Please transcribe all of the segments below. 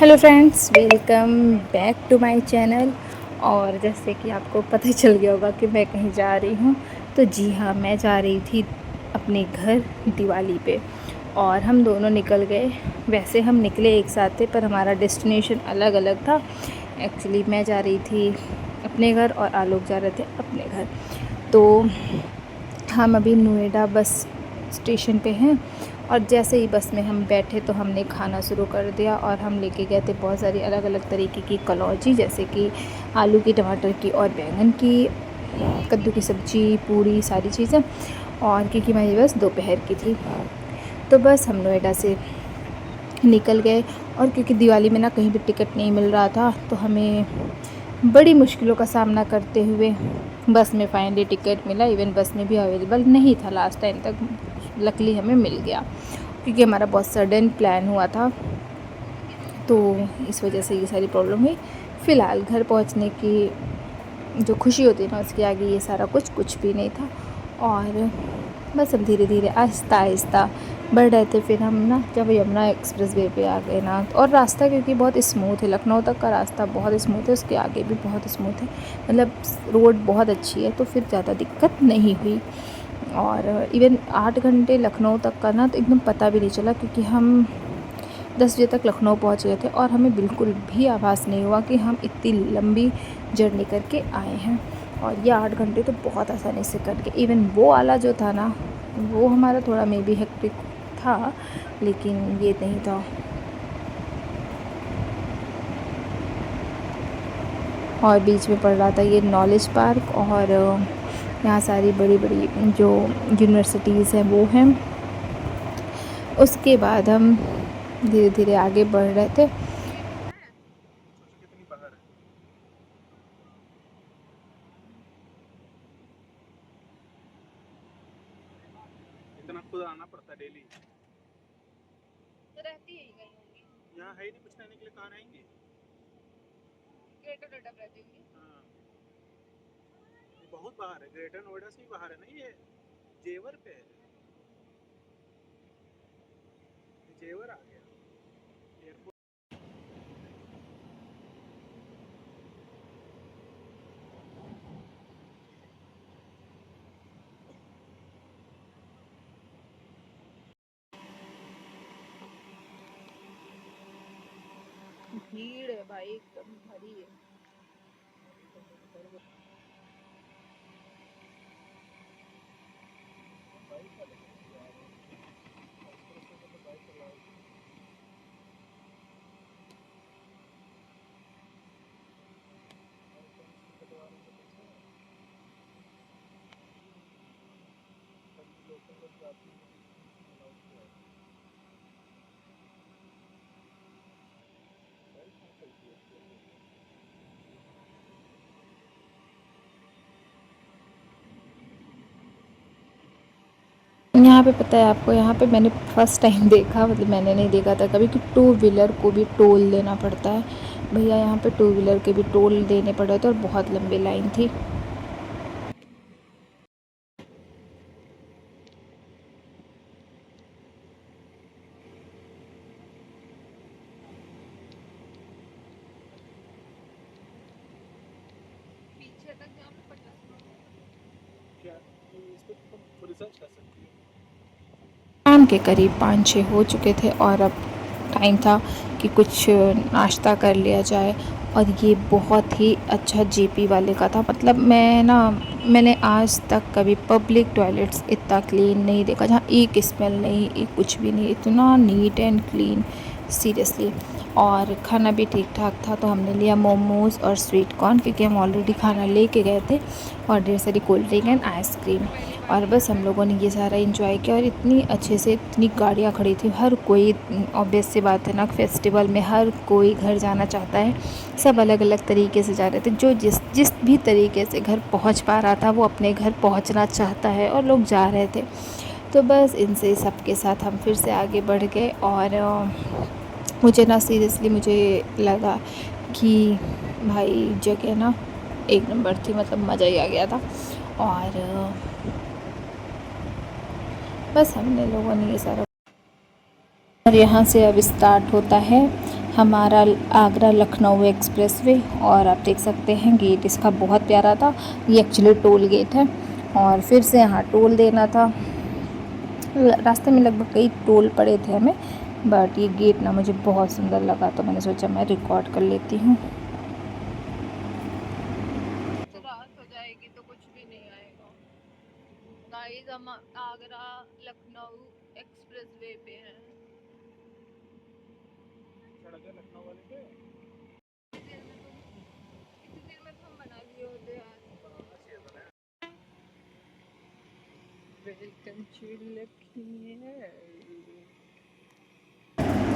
Hello friends, welcome back to my channel. और जैसे कि आपको पता ही चल गया होगा कि मैं कहीं जा रही हूँ। तो जी हाँ, मैं जा रही थी अपने घर दिवाली पे और हम दोनों निकल गए। वैसे हम निकले एक साथ थे पर हमारा डेस्टिनेशन अलग अलग था। एक्चुअली मैं जा रही थी अपने घर और आलोक जा रहे थे अपने घर। तो हम अभी नोएडा बस स्टेशन पे हैं और जैसे ही बस में हम बैठे तो हमने खाना शुरू कर दिया और हम लेके गए थे बहुत सारी अलग अलग तरीके की कलौजी, जैसे कि आलू की, टमाटर की और बैंगन की, कद्दू की सब्ज़ी, पूरी, सारी चीज़ें। और क्योंकि मेरी बस दोपहर की थी तो बस हम नोएडा से निकल गए। और क्योंकि दिवाली में ना कहीं भी टिकट नहीं मिल रहा था तो हमें बड़ी मुश्किलों का सामना करते हुए बस में फाइनली टिकट मिला। इवन बस में भी अवेलेबल नहीं था लास्ट टाइम तक, लकली हमें मिल गया क्योंकि हमारा बहुत सडन प्लान हुआ था। तो इस वजह से ये सारी प्रॉब्लम हुई। फ़िलहाल घर पहुंचने की जो खुशी होती है ना, उसके आगे ये सारा कुछ भी नहीं था। और बस हम धीरे धीरे आहिस्ता आहिस्ता बढ़ रहे थे। फिर हम ना जब यमुना एक्सप्रेस वे पे आ गए ना, और रास्ता क्योंकि बहुत स्मूथ है, लखनऊ तक का रास्ता बहुत स्मूथ है, उसके आगे भी बहुत स्मूथ है, मतलब रोड बहुत अच्छी है, तो फिर ज़्यादा दिक्कत नहीं हुई। और इवन 8 घंटे लखनऊ तक का ना तो एकदम पता भी नहीं चला क्योंकि हम 10 बजे तक लखनऊ पहुंच गए थे और हमें बिल्कुल भी आभास नहीं हुआ कि हम इतनी लंबी जर्नी करके आए हैं। और ये 8 घंटे तो बहुत आसानी से कट गए। इवन वो वाला जो था ना, वो हमारा थोड़ा मे बी हेक्टिक था, लेकिन ये नहीं था। और बीच में पड़ रहा था ये नॉलेज पार्क, और यहाँ सारी बड़ी बड़ी जो यूनिवर्सिटीज़ हैं वो हैं। उसके बाद हम धीरे धीरे आगे बढ़ रहे थे। इतना खुद आना पड़ता है डेली। तो रहती है ही कहीं होंगी। यहाँ है ही नहीं, कुछ रहने के लिए कहाँ रहेंगे। ग्रेटर नोएडा में रहती होंगी। हाँ, ये बहुत बाहर है, ग्रेटर नोएडा से ही बाहर है ना ये। जेवर पे है, ये जेवर आ गया एयरपोर्ट। भीड़ है भाई, एकदम भरी है। यहाँ पे पता है आपको, यहाँ पे मैंने फर्स्ट टाइम देखा, मतलब मैंने नहीं देखा था कभी कि टू व्हीलर को भी टोल देना पड़ता है। भैया यहाँ पे टू व्हीलर के भी टोल देने पड़े थे और बहुत लंबी लाइन थी। पीछे तक जहाँ पे 50 क्या इस पर तुम रिसर्च कर सकती हो। शाम के करीब 5-6 हो चुके थे और अब टाइम था कि कुछ नाश्ता कर लिया जाए। और ये बहुत ही अच्छा जेपी वाले का था। मतलब मैंने आज तक कभी पब्लिक टॉयलेट्स इतना क्लीन नहीं देखा, जहाँ एक स्मेल नहीं, एक कुछ भी नहीं, इतना नीट एंड क्लीन, सीरियसली। और खाना भी ठीक ठाक था, तो हमने लिया मोमोज़ और स्वीट कॉर्न क्योंकि हम ऑलरेडी खाना लेके गए थे, और ढेर सारी कोल्ड ड्रिंक एंड आइसक्रीम। और बस हम लोगों ने ये सारा एंजॉय किया। और इतनी अच्छे से इतनी गाड़ियाँ खड़ी थी, हर कोई, ऑब्वियस सी बात है ना, फेस्टिवल में हर कोई घर जाना चाहता है। सब अलग अलग तरीके से जा रहे थे, जो जिस जिस भी तरीके से घर पहुंच पा रहा था वो अपने घर पहुंचना चाहता है, और लोग जा रहे थे। तो बस इनसे सबके साथ हम फिर से आगे बढ़ गए। और मुझे ना सीरियसली मुझे लगा कि भाई जगह ना एक नंबर थी, मतलब मज़ा ही आ गया था। और बस हमने लोगों ने ये सारा, और यहाँ से अब स्टार्ट होता है हमारा आगरा लखनऊ एक्सप्रेसवे। और आप देख सकते हैं गेट इसका बहुत प्यारा था। ये एक्चुअली टोल गेट है और फिर से यहाँ टोल देना था। रास्ते में लगभग कई टोल पड़े थे हमें, बट ये गेट ना मुझे बहुत सुंदर लगा तो मैंने सोचा मैं रिकॉर्ड कर लेती हूँ। रात हो जाएगी तो कुछ भी नहीं आएगा। गाइस हम आगरा लखनऊ एक्सप्रेसवे पे हैं। सड़क है लखनऊ वाले पे। इतनी देर में तो हम बना लिए होते यार। बनाना चाहिए था ना। Welcome to Lucknow.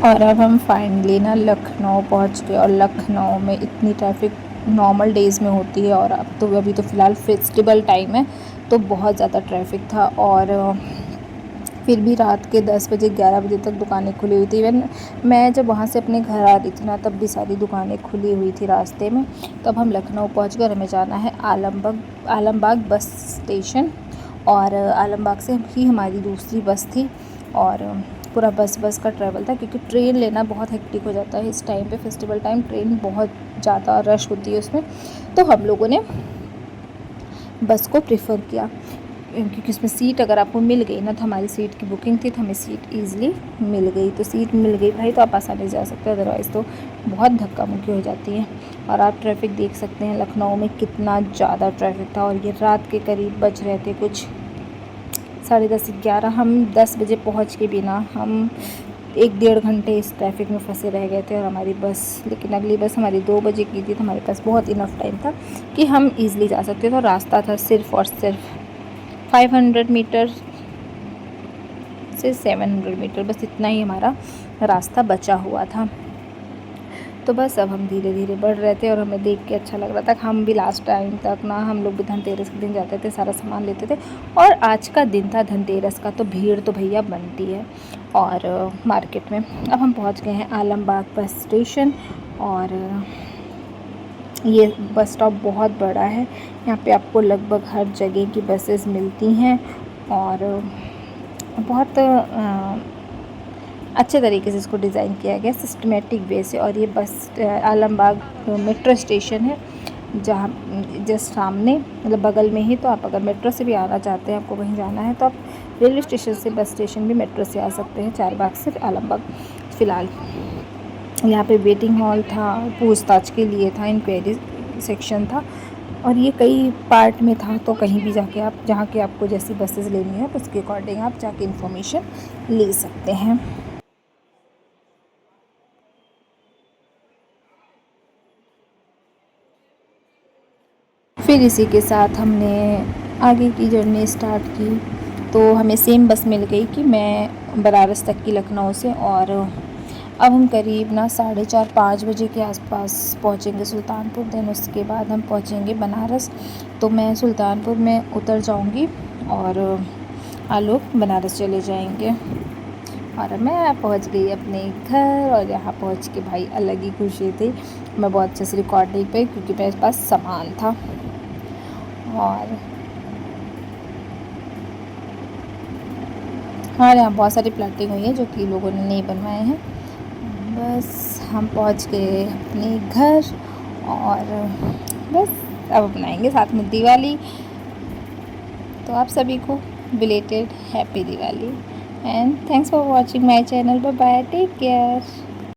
और अब हम फाइनली ना लखनऊ पहुँच गए। और लखनऊ में इतनी ट्रैफिक नॉर्मल डेज़ में होती है और अब तो अभी तो फ़िलहाल फेस्टिवल टाइम है तो बहुत ज़्यादा ट्रैफिक था। और फिर भी रात के 10 बजे 11 बजे तक दुकानें खुली हुई थी। इवन मैं जब वहाँ से अपने घर आ रही थी ना तब भी सारी दुकानें खुली हुई थी रास्ते में। तो अब हम लखनऊ पहुँच गए। हमें जाना है आलमबाग बस स्टेशन। और आलमबाग से ही हमारी दूसरी बस थी और पूरा बस का ट्रैवल था क्योंकि ट्रेन लेना बहुत हेक्टिक हो जाता है इस टाइम पे। फेस्टिवल टाइम ट्रेन बहुत ज़्यादा रश होती है उसमें, तो हम लोगों ने बस को प्रेफर किया क्योंकि उसमें सीट अगर आपको मिल गई ना, तो हमारी सीट की बुकिंग थी तो हमें सीट ईज़िली मिल गई। तो सीट मिल गई भाई तो आप आसानी से जा सकते हो, अदरवाइज़ तो बहुत धक्का मुक्की हो जाती है। और आप ट्रैफिक देख सकते हैं लखनऊ में कितना ज़्यादा ट्रैफिक था। और ये रात के करीब बज रहे थे कुछ 10:30 11। हम 10 बजे पहुँच के बिना हम 1-1.5 घंटे इस ट्रैफिक में फंसे रह गए थे। और हमारी बस, लेकिन अगली बस हमारी 2 बजे की थी तो हमारे पास बहुत इनफ टाइम था कि हम ईज़िली जा सकते थे। और रास्ता था सिर्फ़ और सिर्फ 500 मीटर से 700 मीटर, बस इतना ही हमारा रास्ता बचा हुआ था। तो बस अब हम धीरे धीरे बढ़ रहे थे और हमें देख के अच्छा लग रहा था। हम भी लास्ट टाइम तक ना, हम लोग भी धनतेरस के दिन जाते थे, सारा सामान लेते थे। और आज का दिन था धनतेरस का तो भीड़ तो भैया बनती है और मार्केट में। अब हम पहुंच गए हैं आलमबाग बस स्टेशन। और ये बस स्टॉप बहुत बड़ा है। यहाँ पे आपको लगभग हर जगह की बसेस मिलती हैं और बहुत अच्छे तरीके से इसको डिज़ाइन किया गया, सिस्टमेटिक वे से। और ये बस आलमबाग मेट्रो स्टेशन है जहाँ जस्ट सामने, मतलब बगल में ही। तो आप अगर मेट्रो से भी आना चाहते हैं, आपको कहीं जाना है, तो आप रेलवे स्टेशन से बस स्टेशन भी मेट्रो से आ सकते हैं, चारबाग से आलमबाग। फ़िलहाल यहाँ पे वेटिंग हॉल था, पूछताछ के लिए था, इंक्वायरी सेक्शन था। और ये कई पार्ट में था, तो कहीं भी जाके आप, जहाँ के आपको जैसी बसेस लेनी है तो उसके अकॉर्डिंग आप जाके इन्फॉर्मेशन ले सकते हैं। फिर इसी के साथ हमने आगे की जर्नी स्टार्ट की। तो हमें सेम बस मिल गई कि मैं बनारस तक की लखनऊ से। और अब हम करीब ना 4:30-5 बजे के आसपास पहुँचेंगे सुल्तानपुर। देन उसके बाद हम पहुँचेंगे बनारस। तो मैं सुल्तानपुर में उतर जाऊंगी और आप लोग बनारस चले जाएंगे। और मैं पहुंच गई अपने घर और यहाँ पहुंच के भाई अलग ही खुशी थी। मैं बहुत अच्छे से रिकॉर्ड नहीं पाई क्योंकि मेरे पास सामान था। और हमारे यहाँ बहुत सारी प्लाटिंग हुई है जो कि लोगों ने नहीं बनवाए हैं। बस हम पहुँच गए अपने घर और बस अब अपनाएंगे साथ में दिवाली। तो आप सभी को belated happy Diwali and thanks for watching my channel. Bye bye, take care.